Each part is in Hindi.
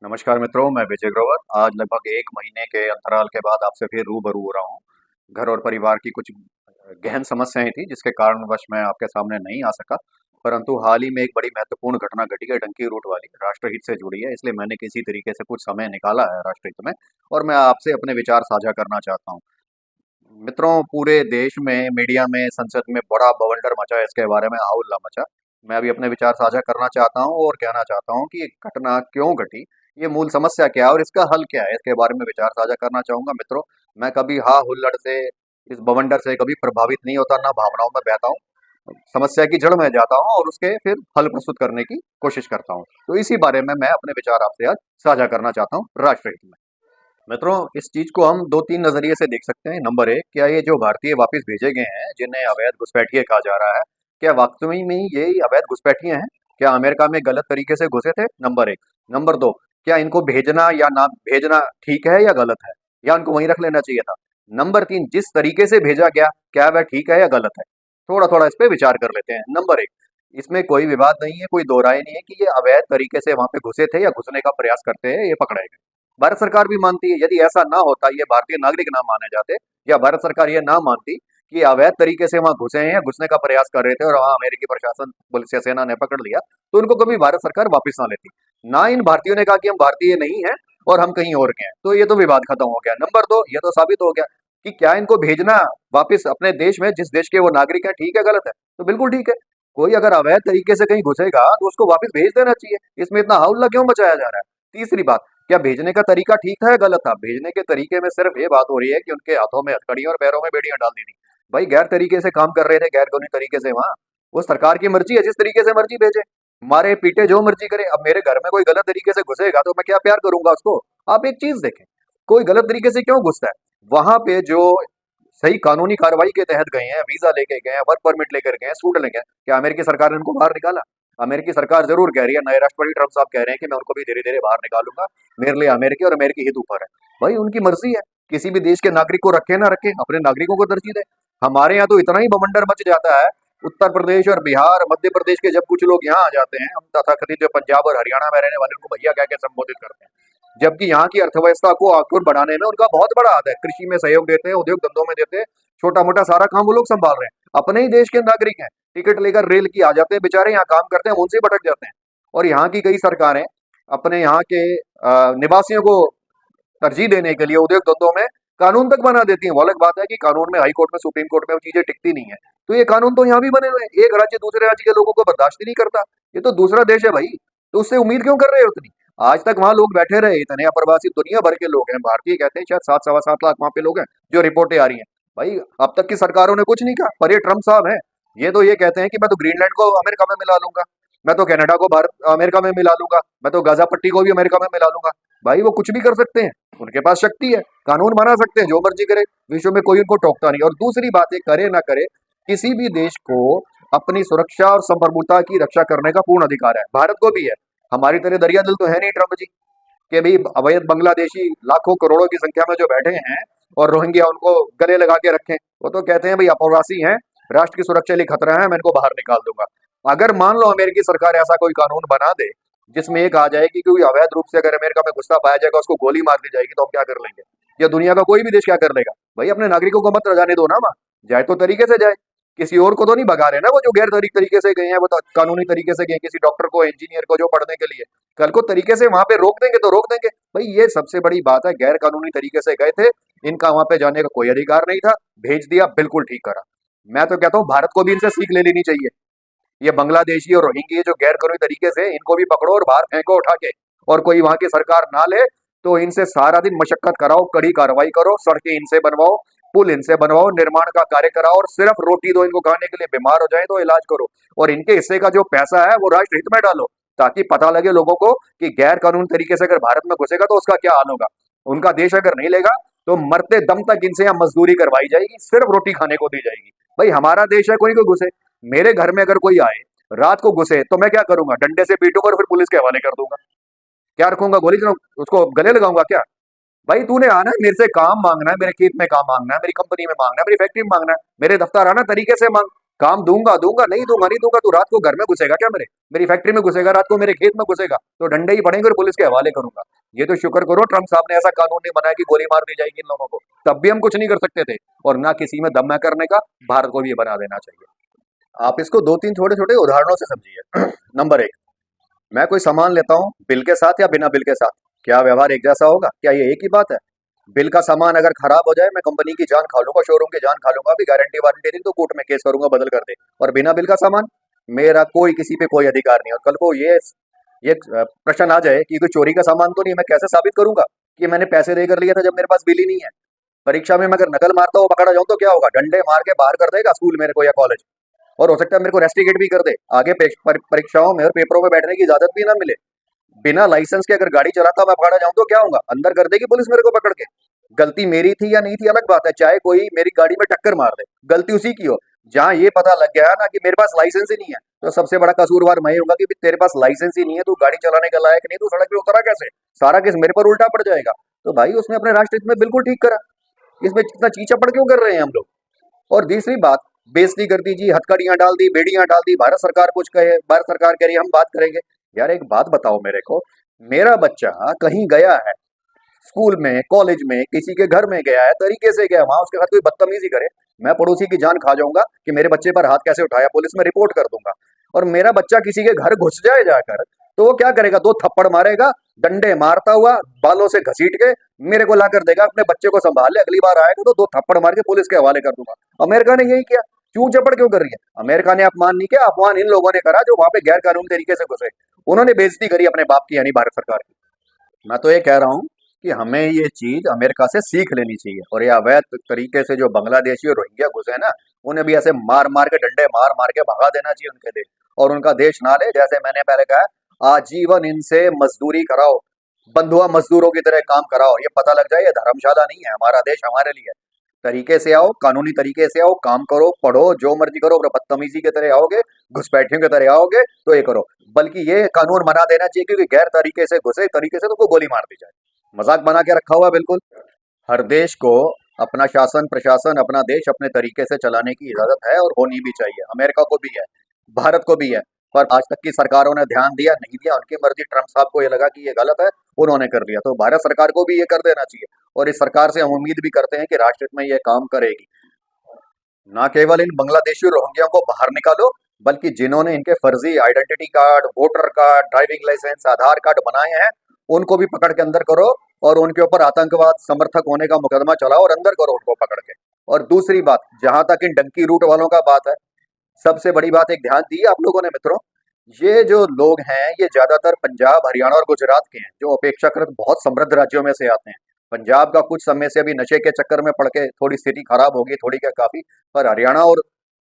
नमस्कार मित्रों, मैं विजय ग्रोवर। आज लगभग 1 महीने के अंतराल के बाद आपसे फिर रूबरू हो रहा हूँ। घर और परिवार की कुछ गहन समस्याएं थी जिसके कारणवश मैं आपके सामने नहीं आ सका। परंतु हाल ही में एक बड़ी महत्वपूर्ण घटना घटी है, डंकी रूट वाली, राष्ट्रहित से जुड़ी है, इसलिए मैंने किसी तरीके से कुछ समय निकाला है राष्ट्रहित में, और मैं आपसे अपने विचार साझा करना चाहता हूँ। मित्रों, पूरे देश में, मीडिया में, संसद में बड़ा बवंडर मचा है, इसके बारे में हाउल्ला मचा। मैं अभी अपने विचार साझा करना चाहता हूँ और कहना चाहता हूँ कि ये घटना क्यों घटी, ये मूल समस्या क्या है और इसका हल क्या है, इसके बारे में विचार साझा करना चाहूंगा। मित्रों, मैं कभी हा हुल्लड़ से, इस बवंडर से कभी प्रभावित नहीं होता, ना भावनाओं में बहता हूँ। समस्या की जड़ में जाता हूँ और उसके फिर हल प्रस्तुत करने की कोशिश करता हूँ। तो इसी बारे में मैं अपने विचार आपसे आज साझा करना चाहता हूँ राष्ट्रहित में। मित्रों, इस चीज को हम दो तीन नजरिए से देख सकते हैं। नंबर एक, क्या ये जो भारतीय वापस भेजे गए हैं, जिन्हें अवैध घुसपैठिए कहा जा रहा है, क्या वाकई में ये अवैध घुसपैठिए हैं? क्या अमेरिका में गलत तरीके से घुसे थे? नंबर एक। नंबर दो, क्या इनको भेजना या ना भेजना ठीक है या गलत है, या उनको वहीं रख लेना चाहिए था? नंबर तीन, जिस तरीके से भेजा गया, क्या वह ठीक है या गलत है? थोड़ा थोड़ा इस पे विचार कर लेते हैं। नंबर एक, इसमें कोई विवाद नहीं है, कोई दो राय नहीं है कि ये अवैध तरीके से वहां पे घुसे थे या घुसने का प्रयास करते हैं, ये पकड़े गए। भारत सरकार भी मानती है, यदि ऐसा ना होता, ये भारतीय नागरिक ना माने जाते, या भारत सरकार ये ना मानती कि अवैध तरीके से वहां घुसे हैं या घुसने का प्रयास कर रहे थे और वहां अमेरिकी प्रशासन, पुलिस या सेना ने पकड़ लिया, तो उनको कभी भारत सरकार वापस ना लेती। ना इन भारतीयों ने कहा कि हम भारतीय नहीं हैं और हम कहीं और के हैं, तो ये तो विवाद खत्म हो गया। नंबर दो, ये तो साबित हो गया कि क्या इनको भेजना वापस अपने देश में, जिस देश के वो नागरिक हैं, ठीक है गलत है? तो बिल्कुल ठीक है। कोई अगर अवैध तरीके से कहीं घुसेगा तो उसको वापस भेज देना चाहिए, इसमें इतना हौला क्यों मचाया जा रहा है? तीसरी बात, क्या भेजने का तरीका ठीक था या गलत था? भेजने के तरीके में सिर्फ ये बात हो रही है कि उनके हाथों में हथकड़ियां और पैरों में बेड़ियां डाल दी थी। भाई, गैर तरीके से काम कर रहे थे, गैर कानूनी तरीके से वहां, वो सरकार की मर्जी है, जिस तरीके से मर्जी भेजे, मारे पीटे जो मर्जी करे। अब मेरे घर में कोई गलत तरीके से घुसेगा तो मैं क्या प्यार करूंगा उसको? आप एक चीज देखें, कोई गलत तरीके से क्यों घुसता है? वहां पे जो सही कानूनी कार्रवाई के तहत गए हैं, वीजा लेके गए हैं, वर्क परमिट लेकर गए हैं, स्टूडेंट लेके गए हैं, क्या अमेरिकी सरकार ने उनको बाहर निकाला? अमेरिकी सरकार जरूर कह रही है, नए राष्ट्रपति ट्रंप साहब कह रहे हैं कि मैं उनको भी धीरे धीरे बाहर निकालूंगा, मेरे लिए अमेरिकी और अमेरिकी हित ऊपर है। भाई, उनकी मर्जी है, किसी भी देश के नागरिक को रखे ना रखे, अपने नागरिकों को तरजीह दे। हमारे यहाँ तो इतना ही बवंडर मच जाता है, उत्तर प्रदेश और बिहार, मध्य प्रदेश के जब कुछ लोग यहाँ आ जाते हैं, हम तथाकथित जो पंजाब और हरियाणा में रहने वाले, उनको भैया कह के संबोधित करते हैं, जबकि यहाँ की अर्थव्यवस्था को आकुर बढ़ाने में उनका बहुत बड़ा हाथ है। कृषि में सहयोग देते हैं, उद्योग धंधों में देते हैं, छोटा मोटा सारा काम वो लोग संभाल रहे हैं, अपने ही देश के नागरिक हैं। टिकट लेकर रेल की आ जाते हैं बेचारे, यहाँ काम करते हैं, उनसे ही भटक जाते हैं। और यहाँ की कई सरकारें अपने यहाँ के निवासियों को तरजीह देने के लिए उद्योग धंधों में कानून तक बना देती हैं। वो अलग बात है कि कानून में, हाई कोर्ट में, सुप्रीम कोर्ट में वो चीजें टिकती नहीं है। तो ये कानून तो यहाँ भी बने हुए हैं, एक राज्य दूसरे राज्य के लोगों को बर्दाश्त ही नहीं करता। ये तो दूसरा देश है भाई, तो उससे उम्मीद क्यों कर रहे हो उतनी? आज तक वहां लोग बैठे रहे, इतने अप्रवासी दुनिया भर के लोग हैं, भारतीय कहते हैं शायद 7 सवा 7 लाख वहां पे लोग हैं, जो रिपोर्टें आ रही हैं। भाई, अब तक की सरकारों ने कुछ नहीं कहा, पर ये ट्रंप साहब हैं, ये तो ये कहते हैं कि मैं तो ग्रीनलैंड को अमेरिका में मिला लूंगा, मैं तो कनाडा को भारत अमेरिका में मिला लूंगा, मैं तो गाजा पट्टी को भी अमेरिका में मिला लूंगा। भाई, वो कुछ भी कर सकते हैं, उनके पास शक्ति है, कानून बना सकते हैं, जो मर्जी करे, विश्व में कोई उनको टोकता नहीं। और दूसरी बात है, करे ना करे, किसी भी देश को अपनी सुरक्षा और संप्रभुता की रक्षा करने का पूर्ण अधिकार है, भारत को भी है। हमारी तरह दरिया दिल तो है नहीं ट्रंप जी, कि भाई अवैध बांग्लादेशी लाखों करोड़ों की संख्या में जो बैठे हैं और रोहिंग्या उनको गले लगा के रखें। वो तो कहते हैं भाई अप्रवासी हैं, राष्ट्र की सुरक्षा के लिए खतरा है, मैं इनको बाहर निकाल दूंगा। अगर मान लो अमेरिकी सरकार ऐसा कोई कानून बना दे जिसमें ये कहा जाए कि कोई अवैध रूप से अगर अमेरिका में घुसता पाया जाएगा, उसको गोली मार दी जाएगी, तो हम क्या कर लेंगे? या दुनिया का कोई भी देश क्या कर लेगा? भाई, अपने नागरिकों को मत जाने दो ना वहां, जाए तो तरीके से जाए, किसी और को तो नहीं भगा रहे ना, वो जो गैर तरीके से गए हैं, वो तो कानूनी तरीके से गए, किसी डॉक्टर को, इंजीनियर को जो पढ़ने के लिए, कल को तरीके से वहां पे रोक देंगे तो रोक देंगे। भाई, ये सबसे बड़ी बात है, गैर कानूनी तरीके से गए थे, इनका वहां पे जाने का कोई अधिकार नहीं था, भेज दिया, बिल्कुल ठीक करा। मैं तो कहता हूँ भारत को भी इनसे सीख ले लेनी चाहिए। ये बांग्लादेशी और रोहिंग्या जो गैर कानूनी तरीके से, इनको भी पकड़ो और बाहर फेंको उठा के, और कोई वहां की सरकार ना ले तो इनसे सारा दिन मशक्कत कराओ, कड़ी कार्रवाई करो, सड़कें इनसे बनवाओ, पुल इनसे बनवाओ, निर्माण का कार्य कराओ, और सिर्फ रोटी दो इनको खाने के लिए, बीमार हो जाए तो इलाज करो, और इनके हिस्से का जो पैसा है वो राष्ट्र हित में डालो, ताकि पता लगे लोगों को कि गैर कानूनी तरीके से अगर भारत में घुसेगा तो उसका क्या हाल होगा। उनका देश अगर नहीं लेगा तो मरते दम तक इनसे यहाँ मजदूरी करवाई जाएगी, सिर्फ रोटी खाने को दी जाएगी। भाई, हमारा देश है, कोई को घुसे, मेरे घर में अगर कोई आए रात को घुसे तो मैं क्या करूंगा? डंडे से पीटूंगा और फिर पुलिस के हवाले कर दूंगा। क्या रखूंगा? गोली उसको गले लगाऊंगा क्या? भाई, तूने आना है मेरे से काम मांगना है, मेरे खेत में काम मांगना है, मेरी कंपनी में मांगना है, मेरी फैक्ट्री में मांगना है, मेरे दफ्तर आना, तरीके से मांग। काम दूंगा दूंगा, नहीं दूंगा नहीं दूंगा, तू रात को घर में घुसेगा क्या मेरे? मेरी फैक्ट्री में घुसेगा, रात को मेरे खेत में घुसेगा, तो डंडे ही पड़ेंगे और पुलिस के हवाले करूंगा। ये तो शुक्र करो ट्रम्प साहब ने ऐसा कानून नहीं बनाया कि गोली मार दी जाएगी इन लोगों को, तब भी हम कुछ नहीं कर सकते थे। और ना किसी में दम है करने का, भारत को भी ये बना देना चाहिए। आप इसको दो तीन छोटे छोटे उदाहरणों से समझिए। नंबर एक, मैं कोई सामान लेता हूँ बिल के साथ या बिना बिल के साथ, क्या व्यवहार एक जैसा होगा? क्या ये एक ही बात है? बिल का सामान अगर खराब हो जाए, मैं कंपनी की जान खा लूंगा, शोरूम की जान खा लूंगा, अभी गारंटी वारंटी नहीं तो कोर्ट में केस करूंगा बदल कर दे। और बिना बिल का सामान, मेरा कोई किसी पे कोई अधिकार नहीं। और कल को ये प्रश्न आ जाए कि कोई चोरी का सामान तो नहीं है, मैं कैसे साबित करूंगा कि मैंने पैसे देकर लिया था जब मेरे पास बिल ही नहीं है? परीक्षा में मैं अगर नकल मारता हूँ पकड़ा जाऊं तो क्या होगा? डंडे मार के बाहर कर देगा स्कूल मेरे को या कॉलेज, और हो सकता है मेरे को रेस्टिकेट भी कर दे, आगे परीक्षाओं में और पेपरों में बैठने की इजाजत भी ना मिले। बिना लाइसेंस के अगर गाड़ी चलाता मैं पकड़ा जाऊं तो क्या होगा? अंदर कर देगी पुलिस मेरे को पकड़ के। गलती मेरी थी या नहीं थी अलग बात है, चाहे कोई मेरी गाड़ी में टक्कर मार दे, गलती उसी की हो। जहां ये पता लग गया ना कि मेरे पास लाइसेंस ही नहीं है, तो सबसे बड़ा कसूरवार मैं ही होऊंगा कि भी तेरे पास लाइसेंस ही नहीं है, तू गाड़ी चलाने का लायक नहीं, तू सड़क पे उतरा कैसे? सारा केस मेरे पर उल्टा पड़ जाएगा। तो भाई उसने अपने राष्ट्र हित में बिल्कुल ठीक करा, इसमें इतना चीचड़ क्यों कर रहे हैं हम लोग? और तीसरी बात, बेइज्जती कर दी जी, हथकड़ियां डाल दी, बेड़ियां डाल दी, भारत सरकार कुछ कहे, भारत सरकार कह रही है हम बात करेंगे। यार एक बात बताओ मेरे को, मेरा बच्चा कहीं गया है, स्कूल में कॉलेज में किसी के घर में गया है, तरीके से गया, वहां उसके साथ कोई बदतमीजी करे, मैं पड़ोसी की जान खा जाऊंगा कि मेरे बच्चे पर हाथ कैसे उठाया, पुलिस में रिपोर्ट कर दूंगा। और मेरा बच्चा किसी के घर घुस जाए जाकर, तो वो क्या करेगा? दो थप्पड़ मारेगा, डंडे मारता हुआ बालों से घसीट के मेरे को ला कर देगा, अपने बच्चे को संभाल ले, अगली बार आएगा तो दो थप्पड़ मार के पुलिस के हवाले कर दूंगा। अमेरिका ने यही किया, क्यों चपड़ क्यों कर रही है? अमेरिका ने अपमान नहीं किया, अपमान इन लोगों ने करा जो वहां पे गैर कानूनी तरीके से घुसे। उन्होंने बेइज्जती करी अपने बाप की, यानी भारत सरकार की। मैं तो ये कह रहा हूँ कि हमें ये चीज अमेरिका से सीख लेनी चाहिए, और ये अवैध तरीके से जो बांग्लादेशी और रोहिंग्या घुसे हैं ना, उन्हें भी ऐसे मार मार के, डंडे मार मार के भगा देना चाहिए उनके देश। और उनका देश ना ले, जैसे मैंने पहले कहा, आजीवन इनसे मजदूरी कराओ, बंधुआ मजदूरों की तरह काम कराओ, ये पता लग जाए ये धर्मशाला नहीं है, हमारा देश हमारे लिए है। तरीके से आओ, कानूनी तरीके से आओ, काम करो, पढ़ो, जो मर्जी करो। अगर बदतमीजी की तरह आओगे, घुसपैठियों की तरह आओगे, तो ये करो। बल्कि ये कानून बना देना चाहिए कि गैर तरीके से घुसे, तरीके से तो गोली मार दी जाए। मजाक बना के रखा हुआ है बिल्कुल। हर देश को अपना शासन प्रशासन, अपना देश अपने तरीके से चलाने की इजाजत है और होनी भी चाहिए। अमेरिका को भी है, भारत को भी है, पर आज तक की सरकारों ने ध्यान दिया नहीं दिया, उनकी मर्जी। ट्रम्प साहब को ये लगा कि ये गलत है, उन्होंने कर दिया, तो भारत सरकार को भी ये कर देना चाहिए। और इस सरकार से हम उम्मीद भी करते हैं कि राष्ट्र हित में ये काम करेगी। ना केवल इन बांग्लादेशी रोहिंग्या को बाहर निकालो, बल्कि जिन्होंने इनके फर्जी identity card, voter card, driving licence, Aadhaar card बनाए हैं, उनको भी पकड़ के अंदर करो, और उनके ऊपर आतंकवाद समर्थक होने का मुकदमा चलाओ और अंदर करो उनको पकड़ के। और दूसरी बात, जहां तक इन डंकी रूट वालों का बात है, सबसे बड़ी बात एक ध्यान दी आप लोगों ने मित्रों, ये जो लोग हैं ये ज्यादातर पंजाब, हरियाणा और गुजरात के हैं, जो अपेक्षाकृत बहुत समृद्ध राज्यों में से आते हैं। पंजाब का कुछ समय से अभी नशे के चक्कर में पड़ के थोड़ी स्थिति खराब होगी, थोड़ी क्या काफी, पर हरियाणा और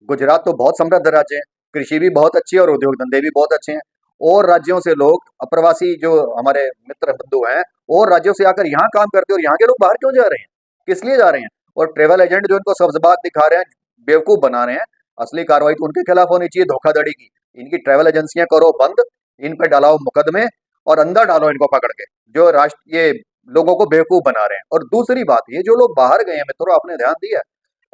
गुजरात तो बहुत समृद्ध राज्य हैं, कृषि भी बहुत अच्छी है और उद्योग धंधे भी बहुत अच्छे हैं। और राज्यों से लोग, अप्रवासी जो हमारे मित्र बंधु हैं, और राज्यों से आकर यहाँ काम करते हैं, और यहाँ के लोग बाहर क्यों जा रहे हैं, किस लिए जा रहे हैं? और ट्रेवल एजेंट जो इनको सब्जबाग दिखा रहे हैं, बेवकूफ बना रहे हैं, असली कार्रवाई तो उनके खिलाफ होनी चाहिए, धोखाधड़ी की। इनकी ट्रैवल एजेंसियां करो बंद, इन पे डालाओ मुकदमे, और अंदर डालो इनको पकड़ के, जो राष्ट्र ये लोगों को बेवकूफ बना रहे हैं। और दूसरी बात, ये जो लोग बाहर गए हैं मित्रों, आपने ध्यान दिया,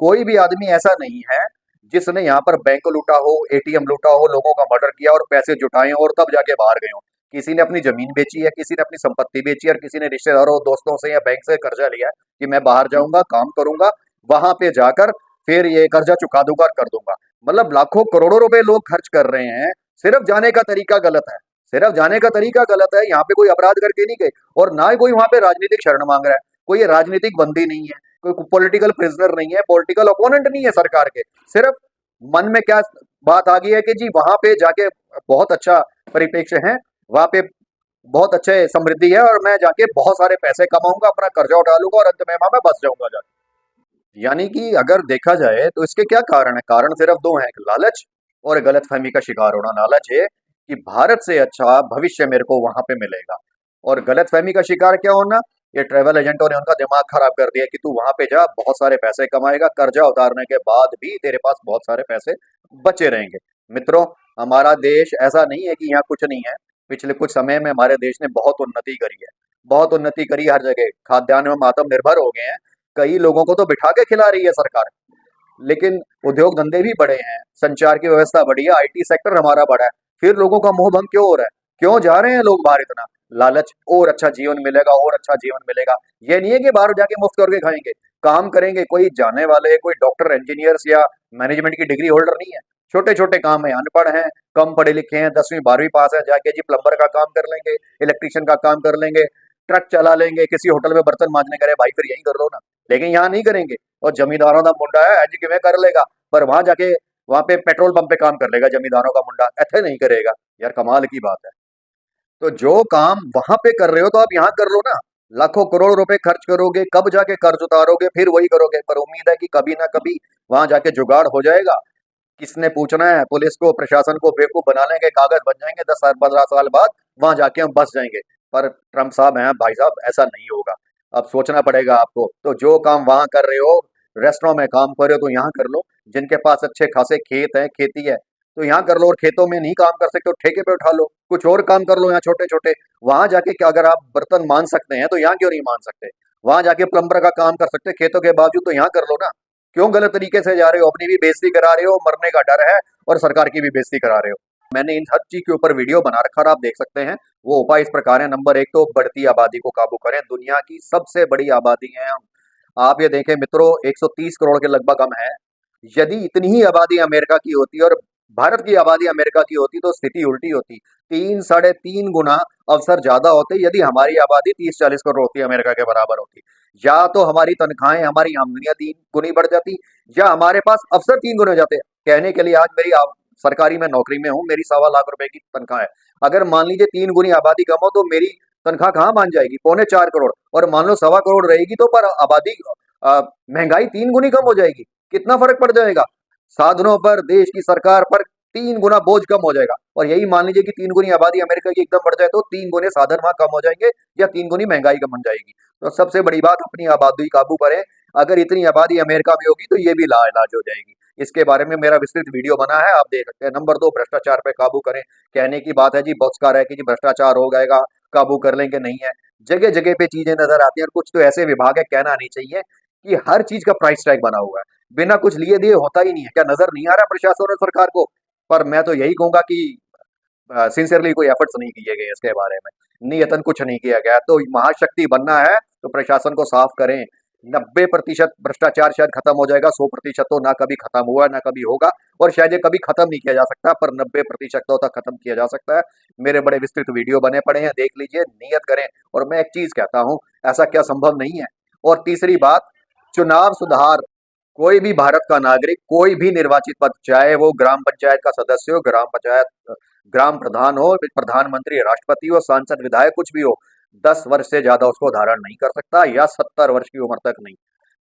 कोई भी आदमी ऐसा नहीं है जिसने यहाँ पर बैंक लूटा हो, एटीएम लूटा हो, लोगों का मर्डर किया और पैसे जुटाए हो और तब जाके बाहर गए हो। किसी ने अपनी जमीन बेची है, किसी ने अपनी संपत्ति बेची है, और किसी ने रिश्तेदारों दोस्तों से या बैंक से कर्जा लिया है कि मैं बाहर जाऊंगा, काम करूंगा, वहां पे जाकर फिर ये कर्जा चुका दूंगा और कर दूंगा। मतलब लाखों करोड़ों रुपए लोग खर्च कर रहे हैं, सिर्फ जाने का तरीका गलत है, सिर्फ जाने का तरीका गलत है। यहाँ पे कोई अपराध करके नहीं गए, और ना ही कोई वहां पे राजनीतिक शरण मांग रहा है। कोई ये राजनीतिक बंदी नहीं है, कोई पॉलिटिकल प्रिजनर नहीं है, पॉलिटिकल ओपोनेंट नहीं है सरकार के। सिर्फ मन में क्या बात आ गई है कि जी वहां पे जाके बहुत अच्छा परिप्रेक्ष्य है, वहां पे बहुत अच्छे समृद्धि है, और मैं जाके बहुत सारे पैसे कमाऊंगा, अपना कर्जा उठा लूंगा, और अंत में मैं बस जाऊंगा जाके। यानी कि अगर देखा जाए तो इसके क्या कारण है? कारण सिर्फ दो हैं, एक लालच और गलतफहमी का शिकार होना। लालच है कि भारत से अच्छा भविष्य मेरे को वहां पे मिलेगा, और गलतफहमी का शिकार क्या होना, ये ट्रैवल एजेंटों ने उनका दिमाग खराब कर दिया कि तू वहां पे जा, बहुत सारे पैसे कमाएगा, कर्जा उतारने के बाद भी तेरे पास बहुत सारे पैसे बचे रहेंगे। मित्रों, हमारा देश ऐसा नहीं है कि यहाँ कुछ नहीं है। पिछले कुछ समय में हमारे देश ने बहुत उन्नति करी है, बहुत उन्नति करी, हर जगह खाद्यान्न में हम आत्मनिर्भर हो गए हैं। कई लोगों को तो बिठा के खिला रही है सरकार, लेकिन उद्योग धंधे भी बड़े हैं, संचार की व्यवस्था बढ़ी है, आईटी सेक्टर हमारा बड़ा है। फिर लोगों का मोह भंग क्यों हो रहा है? क्यों जा रहे हैं लोग बाहर इतना? लालच, और अच्छा जीवन मिलेगा, और अच्छा जीवन मिलेगा। ये नहीं है कि बाहर जाके मुफ्त करके खाएंगे। काम करेंगे, कोई जाने वाले, कोई डॉक्टर, इंजीनियर्स या मैनेजमेंट की डिग्री होल्डर नहीं है। छोटे छोटे काम है, अनपढ़ हैं, कम पढ़े लिखे हैं, 10वीं 12वीं पास है, जाके जी प्लम्बर का काम कर लेंगे, इलेक्ट्रिशियन का काम कर लेंगे, ट्रक चला लेंगे, किसी होटल में बर्तन मांजने करे, भाई फिर यही कर लो ना। लेकिन यहाँ नहीं करेंगे। और जमींदारों का मुंडा है एज कि मैं कर लेगा, पर वहां जाके वहां पे पेट्रोल पंप पे काम कर लेगा जमींदारों का मुंडा, ऐसे नहीं करेगा। यार कमाल की बात है। तो जो काम वहां पे कर रहे हो तो आप यहाँ कर लो ना। लाखों करोड़ रुपए खर्च करोगे, कब जाके कर्ज उतारोगे, फिर वही करोगे, पर उम्मीद है कि कभी ना कभी वहां जाके जुगाड़ हो जाएगा। किसने पूछना है? पुलिस को, प्रशासन को बेवकूफ बना लेंगे, कागज बन जाएंगे, 10 साल 15 साल बाद वहां जाके हम बस जाएंगे। पर ट्रम्प साहब हैं भाई साहब, ऐसा नहीं होगा। अब सोचना पड़ेगा आपको। तो जो काम वहां कर रहे हो, रेस्टोरेंट में काम कर रहे हो तो यहाँ कर लो। जिनके पास अच्छे खासे खेत है, खेती है, तो यहाँ कर लो। और खेतों में नहीं काम कर सकते तो ठेके पे उठा लो, कुछ और काम कर लो यहाँ छोटे छोटे। वहां जाके क्या, अगर आप बर्तन मान सकते हैं तो यहाँ क्यों नहीं मान सकते? वहां जाके प्लम्बर का काम कर सकते खेतों के बावजूद, तो यहाँ कर लो ना। क्यों गलत तरीके से जा रहे हो? अपनी भी बेइज्जती करा रहे हो, मरने का डर है, और सरकार की भी बेइज्जती करा रहे हो। मैंने इन हर चीज के ऊपर वीडियो बना रखा है, आप देख सकते हैं। वो उपाय इस प्रकार है। नंबर एक, तो बढ़ती आबादी को काबू करें। दुनिया की सबसे बड़ी आबादी है हम। आप ये देखें मित्रों, 130 करोड़ के लगभग हम हैं। यदि इतनी ही आबादी अमेरिका की होती और भारत की आबादी अमेरिका की होती तो स्थिति उल्टी होती। 3 साढ़े 3 गुना अवसर ज्यादा होते यदि हमारी आबादी 30 40 करोड़ होती, अमेरिका के बराबर होती। या तो हमारी तनख्वाहें, हमारी आमदनियां 3 गुनी बढ़ जाती, या हमारे पास अवसर 3 गुने हो जाते। कहने के लिए, आज मेरी सरकारी में नौकरी में हूँ, मेरी 1.25 लाख रुपए की तनख्वाह है। अगर मान लीजिए 3 गुनी आबादी कम हो तो मेरी तनख्वाह कहाँ मान जाएगी? 3.25 करोड़। और मान लो 1.25 करोड़ रहेगी तो पर आबादी, महंगाई 3 गुनी कम हो जाएगी। कितना फर्क पड़ जाएगा? साधनों पर, देश की सरकार पर 3 गुना बोझ कम हो जाएगा। और यही मान लीजिए कि 3 गुनी आबादी अमेरिका की एकदम बढ़ जाए तो 3 गुने साधन वहां कम हो जाएंगे, या 3 गुनी महंगाई कम बन जाएगी। तो सबसे बड़ी बात, अपनी आबादी काबू करें। अगर इतनी आबादी अमेरिका में होगी तो ये भी लाइलाज हो जाएगी। इसके बारे में मेरा विस्तृत वीडियो बना है, आप देख सकते हैं। नंबर 2, भ्रष्टाचार पे काबू करें। कहने की बात है जी, बहुत कार है कि जी भ्रष्टाचार हो जाएगा, काबू कर लेंगे, नहीं है। जगह जगह पे चीजें नजर आती हैं, और कुछ तो ऐसे विभाग है, कहना नहीं चाहिए, कि हर चीज का प्राइस टैग बना हुआ है। बिना कुछ लिए दिए होता ही नहीं है। क्या नजर नहीं आ रहा प्रशासन और सरकार को? पर मैं तो यही कहूंगा कि सिंसियरली कोई एफर्ट्स नहीं किए गए इसके बारे में। नियतन कुछ नहीं किया गया। तो महाशक्ति बनना है तो प्रशासन को साफ करें। 90% भ्रष्टाचार शायद खत्म हो जाएगा, 100% तो ना कभी खत्म हुआ ना कभी होगा, और शायद ये कभी खत्म नहीं किया जा सकता, पर 90% तो तक खत्म किया जा सकता है। मेरे बड़े विस्तृत वीडियो बने पड़े हैं, देख लीजिए, नियत करें। और मैं एक चीज कहता हूं, ऐसा क्या संभव नहीं है? और तीसरी बात, चुनाव सुधार। कोई भी भारत का नागरिक, कोई भी निर्वाचित पद, चाहे वो ग्राम पंचायत का सदस्य हो, ग्राम पंचायत ग्राम प्रधान हो, प्रधानमंत्री, राष्ट्रपति हो, सांसद, विधायक, कुछ भी हो, 10 वर्ष से ज्यादा उसको धारण नहीं कर सकता, या 70 वर्ष की उम्र तक नहीं।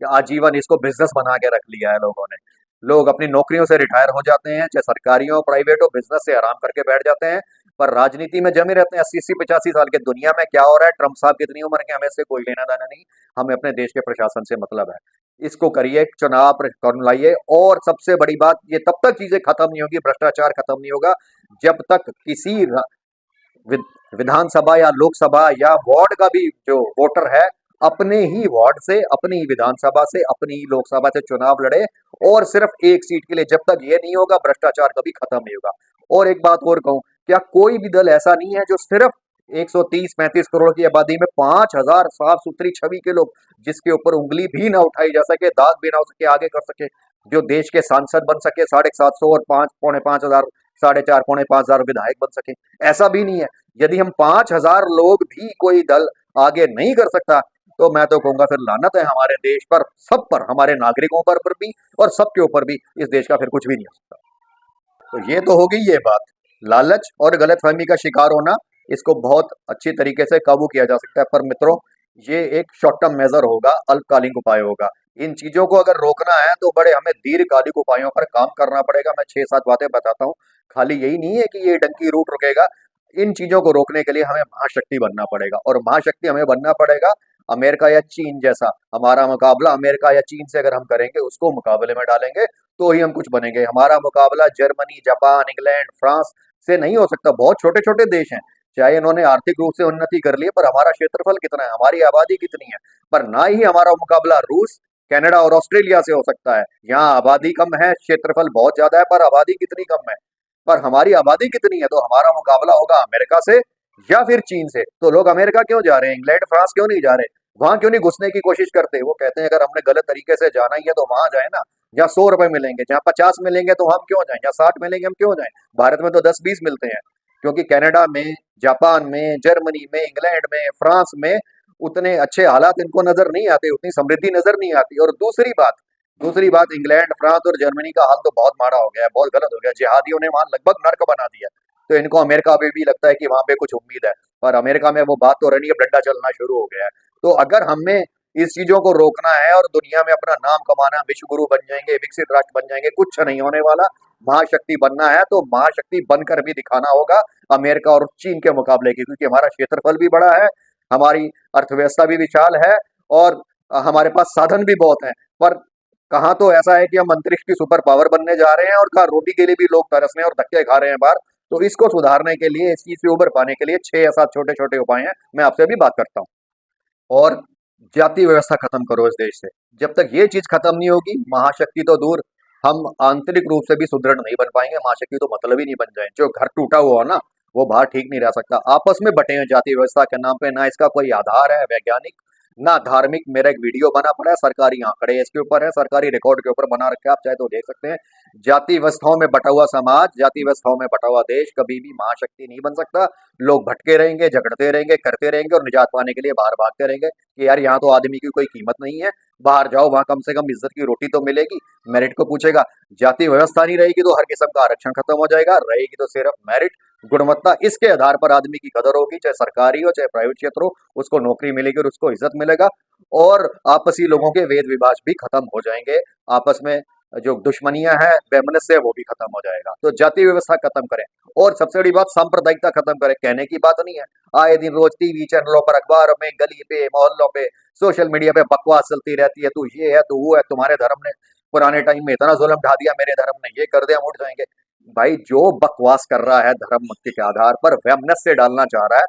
या आजीवन इसको बिजनेस बना के रख लिया है लोगों ने। लोग अपनी नौकरियों से रिटायर हो जाते हैं, चाहे सरकारी हो प्राइवेट हो, बिजनेस से आराम करके बैठ जाते हैं, पर राजनीति में जमे रहते हैं 80 80 85 साल के। दुनिया में क्या हो रहा है, ट्रंप साहब कितनी उम्र के, हमें इससे कोई लेना देना नहीं। हमें अपने देश के प्रशासन से मतलब है। इसको करिए, चुनाव कानून लाइए। और सबसे बड़ी बात, ये तब तक चीजें खत्म नहीं होगी, भ्रष्टाचार खत्म नहीं होगा, जब तक किसी विधानसभा या लोकसभा या वार्ड का भी जो वोटर है, अपने ही वार्ड से, अपनी ही विधानसभा से, अपनी ही लोकसभा से चुनाव लड़े, और सिर्फ एक सीट के लिए। जब तक ये नहीं होगा, भ्रष्टाचार कभी खत्म नहीं होगा। और एक बात और कहूं, क्या कोई भी दल ऐसा नहीं है जो सिर्फ 130 35 करोड़ की आबादी में 5,000 साफ सुथरी छवि के लोग, जिसके ऊपर उंगली भी ना उठाई जा सके, दाग भी ना हो सके, आगे कर सके, जो देश के सांसद बन सके, 750 और 5 पौने 5 हजार, 4.5 पौने 5 हजार विधायक बन सके? ऐसा भी नहीं है। यदि हम 5,000 लोग भी कोई दल आगे नहीं कर सकता, तो मैं तो कहूंगा फिर लानत है हमारे देश पर, सब पर, हमारे नागरिकों पर भी, और सबके ऊपर भी। इस देश का फिर कुछ भी नहीं हो सकता। तो ये तो हो गई ये बात। लालच और गलतफहमी का शिकार होना, इसको बहुत अच्छी तरीके से काबू किया जा सकता है। पर मित्रों, ये एक शॉर्ट टर्म मेजर होगा, अल्पकालिक उपाय होगा। इन चीजों को अगर रोकना है तो बड़े हमें दीर्घकालिक उपायों पर काम करना पड़ेगा। मैं 6 7 बातें बताता हूँ। खाली यही नहीं है कि ये डंकी रूट रुकेगा। इन चीजों को रोकने के लिए हमें महाशक्ति बनना पड़ेगा, और महाशक्ति हमें बनना पड़ेगा अमेरिका या चीन जैसा। हमारा मुकाबला अमेरिका या चीन से अगर हम करेंगे, उसको मुकाबले में डालेंगे, तो ही हम कुछ बनेंगे। हमारा मुकाबला जर्मनी, जापान, इंग्लैंड, फ्रांस से नहीं हो सकता। बहुत छोटे छोटे देश हैं, चाहे इन्होंने आर्थिक रूप से उन्नति कर ली है, पर हमारा क्षेत्रफल कितना है, हमारी आबादी कितनी है। पर ना ही हमारा मुकाबला रूस कनाडा और ऑस्ट्रेलिया से हो सकता है। यहाँ आबादी कम है, क्षेत्रफल बहुत ज्यादा है, पर आबादी कितनी कम है। पर हमारी आबादी कितनी है, तो हमारा मुकाबला होगा अमेरिका से या फिर चीन से। तो लोग अमेरिका क्यों जा रहे हैं, इंग्लैंड फ्रांस क्यों नहीं जा रहे, वहां क्यों नहीं घुसने की कोशिश करते। वो कहते हैं अगर हमने गलत तरीके से जाना ही है तो वहां जाए ना, जहाँ 100 रुपए मिलेंगे, जहाँ 50 मिलेंगे तो हम क्यों जाएं, जहाँ 60 मिलेंगे हम क्यों जाएं। भारत में तो 10-20 मिलते हैं। क्योंकि कनाडा में, जापान में, जर्मनी में, इंग्लैंड में, फ्रांस में उतने अच्छे हालात इनको नजर नहीं आते, उतनी समृद्धि नजर नहीं आती। और दूसरी बात इंग्लैंड, फ्रांस और जर्मनी का हाल तो बहुत माड़ा हो गया है, बहुत गलत हो गया। जिहादियों ने वहां लगभग नर्क बना दिया। तो इनको अमेरिका में भी लगता है कि वहां पे कुछ उम्मीद है, पर अमेरिका में वो बात तो रही है, डंडा चलना शुरू हो गया है। तो अगर हमें इस चीजों को रोकना है और दुनिया में अपना नाम कमाना, विश्व गुरु बन जाएंगे, विकसित राष्ट्र बन जाएंगे, कुछ नहीं होने वाला। महाशक्ति बनना है तो महाशक्ति बनकर भी दिखाना होगा अमेरिका और चीन के मुकाबले की, क्योंकि हमारा क्षेत्रफल भी बड़ा है, हमारी अर्थव्यवस्था भी विशाल है, और हमारे पास साधन भी बहुत हैं। पर कहाँ तो ऐसा है कि हम अंतरिक्ष की सुपर पावर बनने जा रहे हैं, और कहाँ रोटी के लिए भी लोग तरस रहे हैं और धक्के खा रहे हैं बाहर। तो इसको सुधारने के लिए, इस चीज से उबर पाने के लिए 6 या 7 छोटे छोटे उपाय हैं, मैं आपसे भी बात करता हूँ। और जाति व्यवस्था खत्म करो इस देश से। जब तक ये चीज खत्म नहीं होगी, महाशक्ति तो दूर, हम आंतरिक रूप से भी सुदृढ़ नहीं बन पाएंगे। महाशक्ति तो मतलब ही नहीं बन जाए। जो घर टूटा हुआ हो ना, वो बाहर ठीक नहीं रह सकता। आपस में बटे हैं जाति व्यवस्था के नाम पे, ना इसका कोई आधार है वैज्ञानिक, ना धार्मिक। मेरा एक वीडियो बना पड़ा है, सरकारी आंकड़े इसके ऊपर है, सरकारी रिकॉर्ड के ऊपर बना रखे हैं, आप चाहे तो देख सकते हैं। जाति व्यवस्थाओं में बटा हुआ समाज, जाति व्यवस्थाओं में बटा हुआ देश कभी भी महाशक्ति नहीं बन सकता। लोग भटके रहेंगे, झगड़ते रहेंगे, करते रहेंगे, और निजात पाने के लिए बाहर भागते रहेंगे कि यार यहाँ तो आदमी की कोई कीमत नहीं है, बाहर जाओ, वहां कम से कम इज्जत की रोटी तो मिलेगी। मेरिट को पूछेगा। जाति व्यवस्था नहीं रहेगी तो हर किस्म का आरक्षण खत्म हो जाएगा, रहेगी तो सिर्फ मेरिट, गुणवत्ता। इसके आधार पर आदमी की कदर होगी, चाहे सरकारी हो चाहे प्राइवेट क्षेत्र हो, उसको नौकरी मिलेगी और उसको इज्जत मिलेगा। और आपसी लोगों के वेद विभाज भी खत्म हो जाएंगे। आपस में जो दुश्मनियां हैं, वैमनस्य है, वो भी खत्म हो जाएगा। तो जाति व्यवस्था खत्म करें। और सबसे बड़ी बात, सांप्रदायिकता खत्म करें। कहने की बात नहीं है, आए दिन रोज टीवी चैनलों पर, अखबारों में, गली पे, मोहल्लों पे, सोशल मीडिया पे बकवास चलती रहती है। तू ये है, तू वो है, तुम्हारे धर्म ने पुराने टाइम में इतना जुल्म ढा दिया, मेरे धर्म ने ये कर दिया, हम उठ जाएंगे। भाई जो बकवास कर रहा है, धर्म मत के आधार पर वैमनस्य डालना चाह रहा है,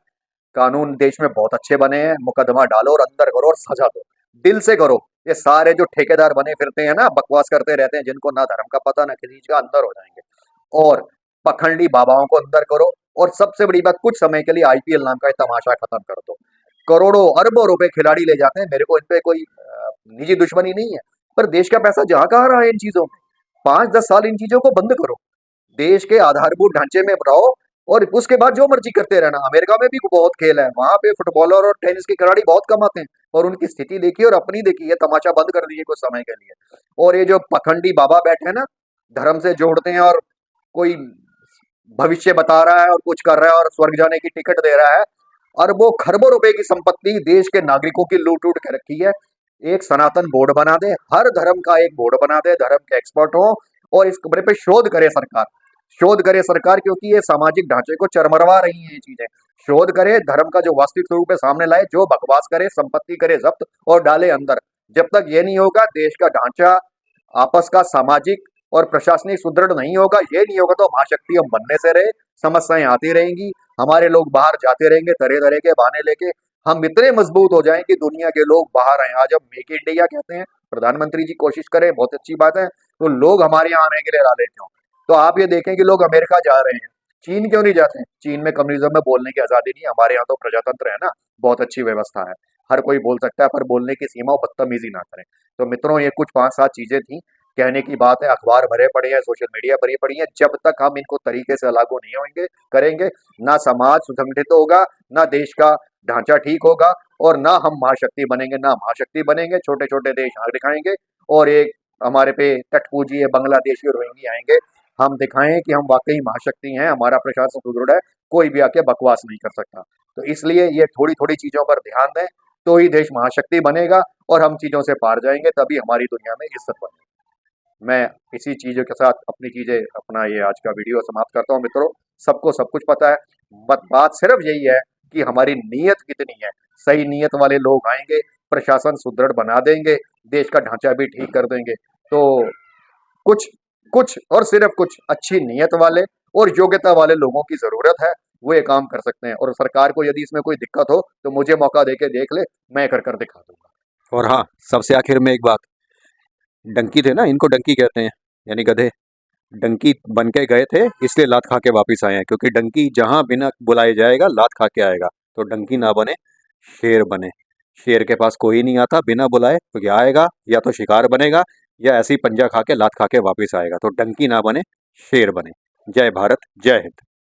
कानून देश में बहुत अच्छे बने हैं, मुकदमा डालो और अंदर करो और सजा दो, दिल से करो। ये सारे जो ठेकेदार बने फिरते हैं ना, बकवास करते रहते हैं, जिनको ना धर्म का पता ना किसी चीज का, अंदर हो जाएंगे। और पखंडी बाबाओं को अंदर करो। और सबसे बड़ी बात, कुछ समय के लिए आईपीएल नाम का ये तमाशा खत्म कर दो। करोड़ों अरबों रुपए खिलाड़ी ले जाते हैं, मेरे को इन पे कोई निजी दुश्मनी नहीं है, पर देश का पैसा जहां कहाँ रहा है इन चीजों में। 5-10 साल इन चीजों को बंद करो, देश के आधारभूत ढांचे में रहो, और उसके बाद जो मर्जी करते रहना। अमेरिका में भी बहुत खेल है, वहां पे फुटबॉलर और टेनिस के खिलाड़ी बहुत कमाते हैं, और उनकी स्थिति देखिए और अपनी देखिए। ये तमाशा बंद कर दीजिए कुछ समय के लिए। और ये जो पखंडी बाबा बैठे हैं ना, धर्म से जोड़ते हैं, और कोई भविष्य बता रहा है और कुछ कर रहा है और स्वर्ग जाने की टिकट दे रहा है, अरबों खरबों रुपए की संपत्ति देश के नागरिकों की लूट उट के रखी है। एक सनातन बोर्ड बना दे, हर धर्म का एक बोर्ड बना दे, धर्म के एक्सपर्ट हो, और इस खबरे पे शोध करे सरकार। शोध करे सरकार, क्योंकि ये सामाजिक ढांचे को चरमरवा रही है ये चीजें। शोध करे, धर्म का जो वास्तविक स्वरूप है सामने लाए, जो बकवास करे, संपत्ति करे जब्त और डाले अंदर। जब तक ये नहीं होगा, देश का ढांचा आपस का सामाजिक और प्रशासनिक सुदृढ़ नहीं होगा, ये नहीं होगा, तो महाशक्ति हम बनने से रहे, समस्याएं आती रहेंगी, हमारे लोग बाहर जाते रहेंगे तरह तरह के बहाने लेके। हम इतने मजबूत हो जाएं कि दुनिया के लोग बाहर आए। आज हम मेक इन इंडिया कहते हैं, प्रधानमंत्री जी कोशिश करें, बहुत अच्छी बात है, तो लोग हमारे यहाँ आने के लिए ला लेते हो। तो आप ये देखें कि लोग अमेरिका जा रहे हैं, चीन क्यों नहीं जाते हैं। चीन में कम्युनिज्म में बोलने की आजादी नहीं, हमारे यहाँ तो प्रजातंत्र है ना, बहुत अच्छी व्यवस्था है, हर कोई बोल सकता है, पर बोलने की सीमा बदतमीजी ना करें। तो मित्रों, ये कुछ 5-7 चीजें थी, कहने की बात है। अखबार भरे पड़े हैं, सोशल मीडिया भरी पड़ी है, जब तक हम इनको तरीके से लागू नहीं होंगे करेंगे, ना समाज सुसंगठित होगा, ना देश का ढांचा ठीक होगा, और ना हम महाशक्ति बनेंगे। ना महाशक्ति बनेंगे, छोटे छोटे देश आगे दिखाएंगे, और एक हमारे पे तटपूजी बांग्लादेशी और रोहिंगी आएंगे। हम दिखाएं कि हम वाकई महाशक्ति हैं, हमारा प्रशासन सुदृढ़ है, कोई भी आके बकवास नहीं कर सकता। तो इसलिए ये थोड़ी थोड़ी चीजों पर ध्यान दें, तो ही देश महाशक्ति बनेगा, और हम चीजों से पार जाएंगे, तभी हमारी दुनिया में इज्जत बनेगी। मैं इसी चीजों के साथ अपनी चीजें, अपना ये आज का वीडियो समाप्त करता हूँ। मित्रों, सबको सब कुछ पता है, बात सिर्फ यही है कि हमारी नीयत कितनी है। सही नीयत वाले लोग आएंगे, प्रशासन सुदृढ़ बना देंगे, देश का ढांचा भी ठीक कर देंगे। तो कुछ कुछ और सिर्फ कुछ अच्छी नीयत वाले और योग्यता वाले लोगों की जरूरत है, वो ये काम कर सकते हैं। और सरकार को यदि इसमें कोई दिक्कत हो तो मुझे मौका देके देख ले, मैं कर कर दिखा दूंगा। और हाँ, सबसे आखिर में एक बात, डंकी थे ना, इनको डंकी कहते हैं, यानी गधे। डंकी बन के गए थे, इसलिए लात खा के वापिस आए हैं, क्योंकि डंकी जहां बिना बुलाए जाएगा लात खा के आएगा। तो डंकी ना बने, शेर बने। शेर के पास कोई नहीं आता बिना बुलाए, क्योंकि आएगा या तो शिकार बनेगा या ऐसे ही पंजा खा के लात खा के वापिस आएगा। तो डंकी ना बने, शेर बने। जय भारत, जय हिंद।